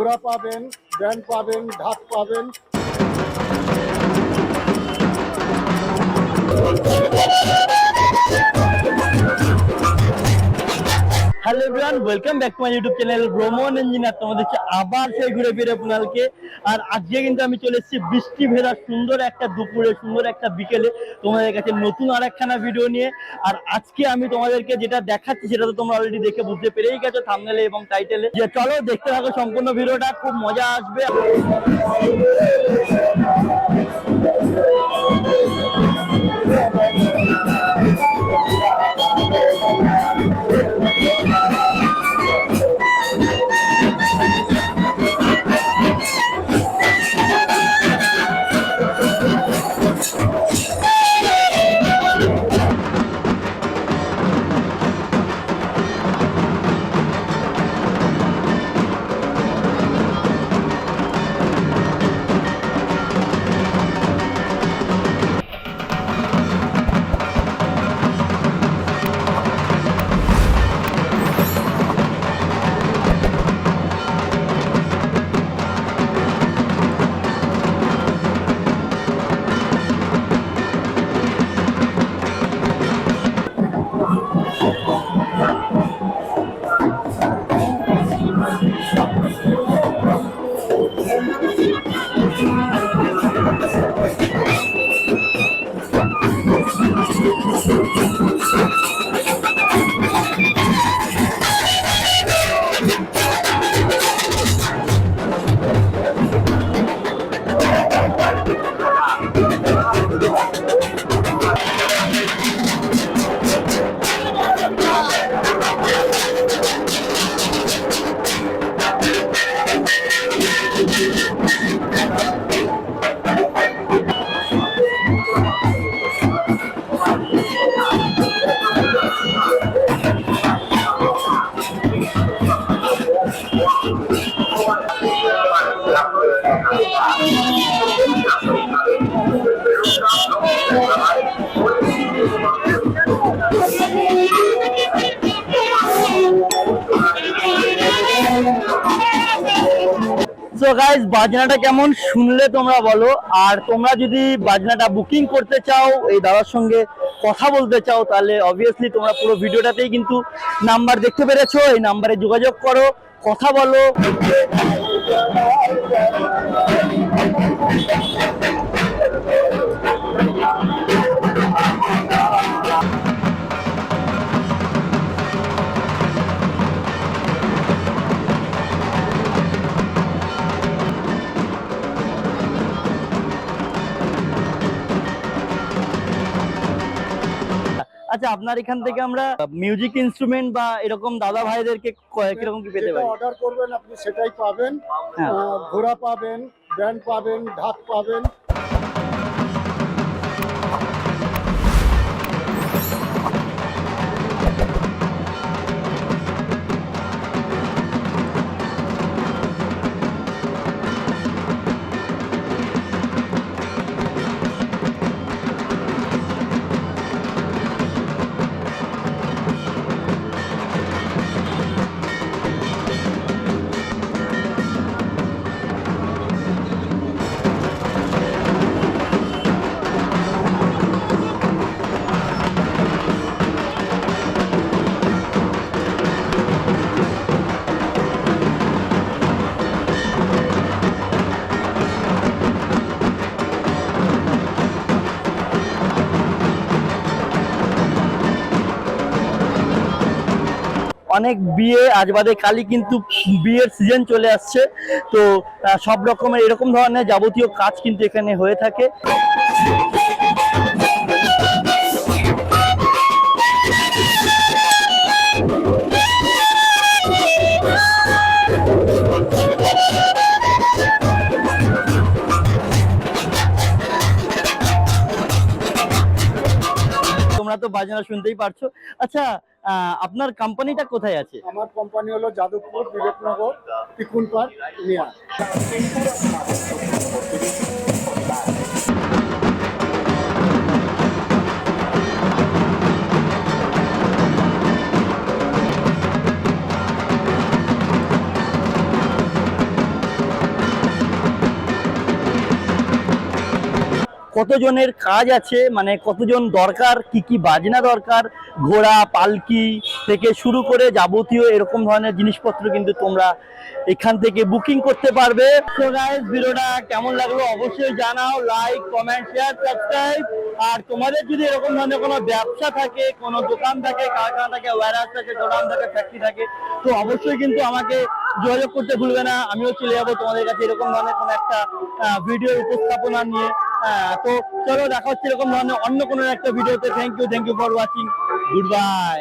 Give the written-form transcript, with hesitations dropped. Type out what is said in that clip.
ঘোড়া পাবেন, ব্যান্ড পাবেন, ঢাক পাবেন। Hello everyone, welcome back to my YouTube channel ভ্রমণ ইঞ্জিনিয়ার। তোমাদেরকে আবার সেই ঘুরে ফিরে পুনালকে। আর আজকে কিন্তু আমি চলে এসেছি বৃষ্টি ভেজা সুন্দর একটা দুপুরে, সুন্দর একটা বিকেলে তোমাদের কাছে নতুন আর একখানা ভিডিও নিয়ে। আর আজকে আমি তোমাদেরকে যেটা দেখাচ্ছি সেটা তো তোমরা অলরেডি দেখে বুঝতে পেরেই গেছো থাম্বনেলে এবং টাইটেলে। যে চলো দেখতে থাকো সম্পূর্ণ ভিডিওটা, খুব মজা আসবে। সো গাইস, বাজনাটা কেমন শুনলে তোমরা বলো। আর তোমরা যদি বাজনাটা বুকিং করতে চাও, এই দাদার সঙ্গে কথা বলতে চাও, তাহলে অবভিয়াসলি তোমরা পুরো ভিডিওটাতেই কিন্তু নাম্বার দেখতে পেরেছো। এই নাম্বারে যোগাযোগ করো, কথা বলো। আচ্ছা, আপনার এখান থেকে আমরা মিউজিক ইনস্ট্রুমেন্ট বা এরকম দাদা ভাইদেরকে কিরকম কি পেতে পারি? অর্ডার করবেন আপনি সেটাই পাবেন। হ্যাঁ। ঘোড়া পাবেন, ব্যান্ড পাবেন, ঢাক পাবেন। অনেক বিয়ে আজ বাদে কালই কিন্তু বিয়ের সিজন চলে আসছে। তো সব রকমের এরকম ধরনের যাবতীয় কাজ কিন্তু এখানে হয়ে থাকে। তোমরা তো বাজনা শুনতেই পারছো। আচ্ছা, আপনার কোম্পানিটা কোথায় আছে? আমার কোম্পানি হলো যাদবপুর, বিবেকনগর, পিকুন পার্ক, নিয়া। কতজনের কাজ আছে, মানে কতজন দরকার, কি কি বাজনা দরকার, ঘোড়া পালকি থেকে শুরু করে যাবতীয় এরকম ধরনের জিনিসপত্র কিন্তু তোমরা এখান থেকে বুকিং করতে পারবে। তো গাইস, ভিডিওটা কেমন লাগলো অবশ্যই জানাও, লাইক কমেন্ট শেয়ার সাবস্ক্রাইব। আর তোমাদের যদি এরকম ধরনের কোনো ব্যবসা থাকে, কোনো দোকান থাকে, কারখানা থাকে, ওয়্যারহাউস থাকে, গোডাউন থাকে, ফ্যাক্টরি থাকে, তো অবশ্যই কিন্তু আমাকে যোগাযোগ করতে ভুলবে না। আমিও চলে যাবো তোমাদের কাছে এরকম ধরনের কোনো একটা ভিডিও উপস্থাপনা নিয়ে। তো চলো দেখা হচ্ছে এরকম ধরনের অন্য কোনো একটা ভিডিওতে। Thank you for watching, good by.